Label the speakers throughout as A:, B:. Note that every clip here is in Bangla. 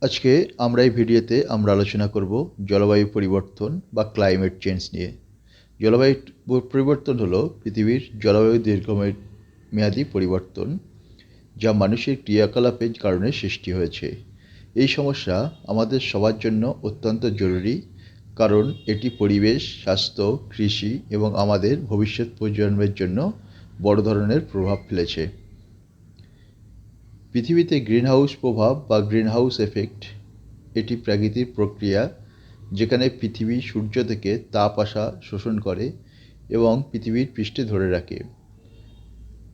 A: আজকে আমরা এই ভিডিওতে আলোচনা করব জলবায়ু পরিবর্তন বা ক্লাইমেট চেঞ্জ নিয়ে। জলবায়ু পরিবর্তন হলো পৃথিবীর জলবায়ু দীর্ঘমেয়াদী পরিবর্তন, যা মানুষের ক্রিয়াকলাপের কারণে সৃষ্টি হয়েছে। এই সমস্যা আমাদের সবার জন্য অত্যন্ত জরুরি, কারণ এটি পরিবেশ, স্বাস্থ্য, কৃষি এবং আমাদের ভবিষ্যৎ প্রজন্মের জন্য বড় ধরনের প্রভাব ফেলেছে। পৃথিবীতে গ্রিনহাউস প্রভাব বা গ্রিনহাউস এফেক্ট এটি প্রাকৃতিক প্রক্রিয়া যেখানে পৃথিবী সূর্য থেকে তাপ শোষণ করে এবং পৃথিবীর পৃষ্ঠে ধরে রাখে।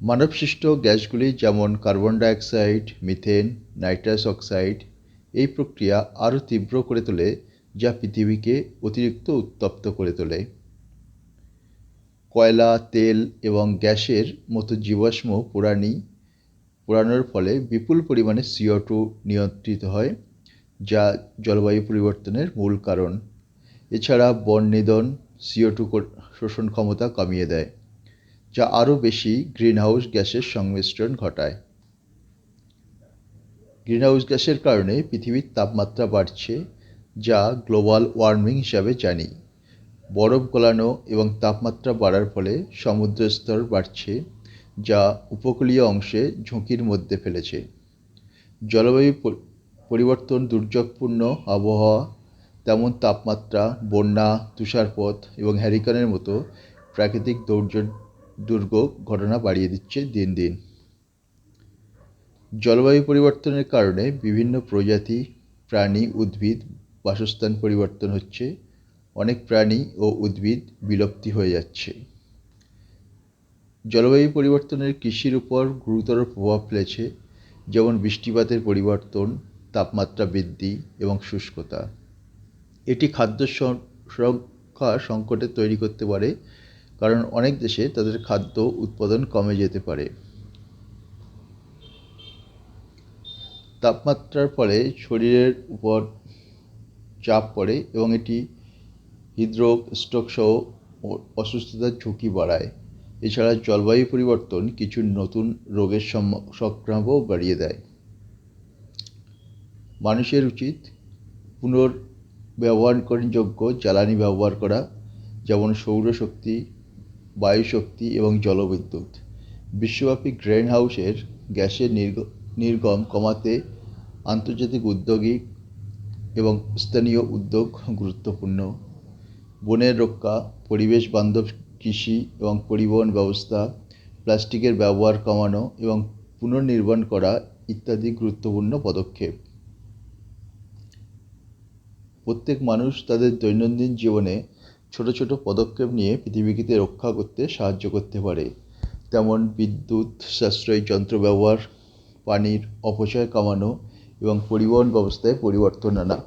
A: মানবসৃষ্ট গ্যাসগুলি যেমন carbon dioxide, methane, nitrous oxide এই প্রক্রিয়া আরও তীব্র করে তোলে, যা পৃথিবীকে অতিরিক্ত উত্তপ্ত করে তোলে। কয়লা, তেল এবং গ্যাসের মতো জীবাশ্ম পোড়ানোর ফলে বিপুল পরিমাণে CO2 নিয়ন্ত্রিত হয়, যা জলবায়ু পরিবর্তনের মূল কারণ। এছাড়া বন নিধন CO2 শোষণ ক্ষমতা কমিয়ে দেয়, যা আরও বেশি গ্রিনহাউস গ্যাসের সংমিশ্রণ ঘটায়। গ্রিনহাউস গ্যাসের কারণে পৃথিবীর তাপমাত্রা বাড়ছে, যা গ্লোবাল ওয়ার্মিং হিসাবে জানি। বরফ গলানো এবং তাপমাত্রা বাড়ার ফলে সমুদ্র স্তর বাড়ছে, যা উপকূলীয় অংশে ঝুঁকির মধ্যে ফেলেছে। জলবায়ু পরিবর্তন দুর্যোগপূর্ণ আবহাওয়া, তেমন তাপমাত্রা, বন্যা, তুষারপাত এবং হ্যারিকেনের মতো প্রাকৃতিক দুর্যোগ ঘটনা বাড়িয়ে দিচ্ছে দিন দিন। জলবায়ু পরিবর্তনের কারণে বিভিন্ন প্রজাতি, প্রাণী, উদ্ভিদ বাসস্থান পরিবর্তন হচ্ছে। অনেক প্রাণী ও উদ্ভিদ বিলুপ্তি হয়ে যাচ্ছে। জলবায়ু পরিবর্তনের কৃষির উপর গুরুতর প্রভাব ফেলেছে, যেমন বৃষ্টিপাতের পরিবর্তন, তাপমাত্রা বৃদ্ধি এবং শুষ্কতা। এটি খাদ্য সুরক্ষা সংকটে তৈরি করতে পারে, কারণ অনেক দেশে তাদের খাদ্য উৎপাদন কমে যেতে পারে। তাপমাত্রার ফলে শরীরের উপর চাপ পড়ে এবং এটি হৃদরোগ, স্ট্রোক সহ অসুস্থতার ঝুঁকি বাড়ায়। এছাড়া জলবায়ু পরিবর্তন কিছু নতুন রোগের সংক্রামকও বাড়িয়ে দেয়। মানুষের উচিত পুনর্ব্যবহারযোগ্য জ্বালানি ব্যবহার করা, যেমন সৌরশক্তি, বায়ুশক্তি এবং জলবিদ্যুৎ। বিশ্বব্যাপী গ্রিনহাউসের গ্যাসের নির্গম কমাতে আন্তর্জাতিক উদ্যোগী এবং স্থানীয় উদ্যোগ গুরুত্বপূর্ণ। বনের রক্ষা, পরিবেশ বান্ধব কৃষি এবং পরিবহন ব্যবস্থা, প্লাস্টিকের ব্যবহার কমানো এবং পুনর্নির্মাণ করা ইত্যাদি গুরুত্বপূর্ণ পদক্ষেপ। প্রত্যেক মানুষ তাদের দৈনন্দিন জীবনে ছোট ছোট পদক্ষেপ নিয়ে পৃথিবীকে রক্ষা করতে সাহায্য করতে পারে, তেমন বিদ্যুৎ সাশ্রয়ী যন্ত্র ব্যবহার, পানির অপচয় কমানো এবং পরিবহন ব্যবস্থায় পরিবর্তন আনা।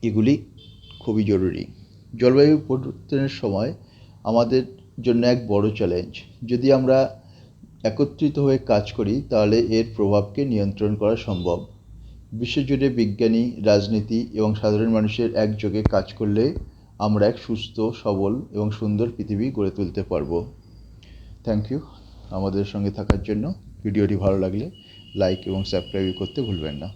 A: এগুলি খুবই জরুরি। জলবায়ু পরিবর্তনের সময় আমাদের জন্য এক বড় চ্যালেঞ্জ। যদি আমরা একত্রিত হয়ে কাজ করি তাহলে এর প্রভাবকে নিয়ন্ত্রণ করা সম্ভব। বিশ্বজুড়ে বিজ্ঞানী, রাজনীতি এবং সাধারণ মানুষের একযোগে কাজ করলে আমরা এক সুস্থ, সবল এবং সুন্দর পৃথিবী গড়ে তুলতে পারব। থ্যাংক ইউ আমাদের সঙ্গে থাকার জন্য। ভিডিওটি ভালো লাগলে লাইক এবং সাবস্ক্রাইব করতে ভুলবেন না।